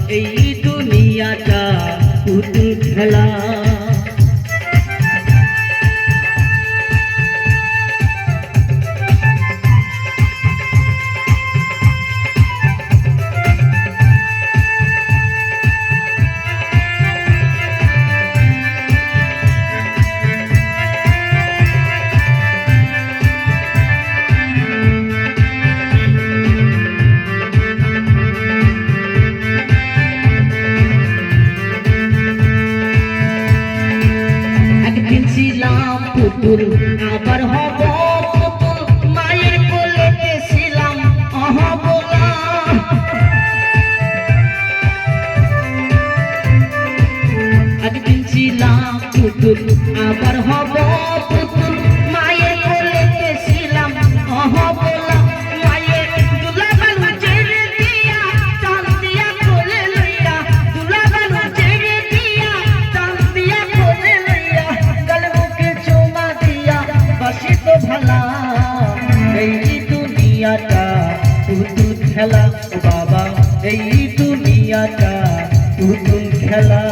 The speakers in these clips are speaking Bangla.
এই দুনিয়াটা পুতুল খেলা। পুতুল আবার হব পুতুল, মায়ের কোলে ছিলাম অহবলা। একদিন ছিলাম পুতুল আবার হব পুতুল, মায়ের কোলে ছিলাম অহবলা। মায়ের দুলাবালু ছেড়ে দিয়া টান দিয়া কোলে লইয়া, দুলাবালু ছেড়ে দিয়া টান দিয়া কোলে লইয়া, গালে মুখে চুমা দিয়া বাসি তো ভালা। এই দুনিয়াটা পুতুল খেলা ও বাবা, এই দুনিয়াটা পুতুল খেলা।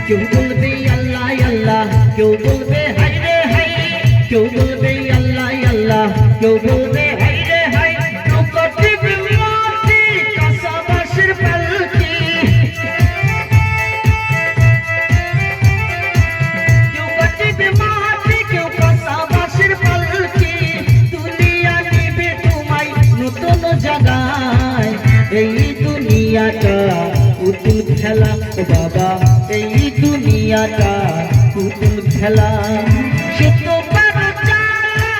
কেউ বলবে আল্লাহ আল্লাহ, কেউ বলবে হাই রে হাই, কেউ বলবে আল্লাহ আল্লাহ, কেউ বলবে হাই রে হাই। নৌকা টিপে মাটি কাঁচা বাঁশের পালকি, কেউ কাটিবে মাটি কেউ কাঁচা বাঁশের পালকি, দুনিয়া নিবে তোমায় নতুন জায়গায়। এই দুনিয়াটা পুতুল খেলা ও বাবা, এই দুনিয়াটা পুতুল খেলা। সে তো বারো জ্বালা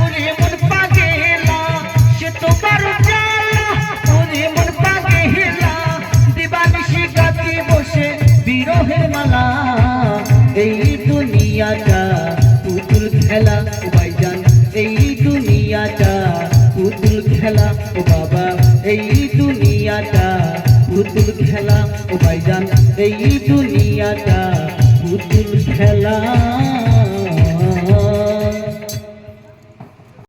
ওরে মন পাগেলা, সে তো বারো জ্বালা ওরে মন পাগেলা, দিবানিশি গাতে বসে বিরহের মালা। এই দুনিয়াটা পুতুল খেলা ও ভাইজান, এই দুনিয়াটা পুতুল খেলা ও বাবা, এই দুনিয়াটা পুতুল খেলা ও ভাইজান, এই দুনিয়াটা পুতুল খেলা।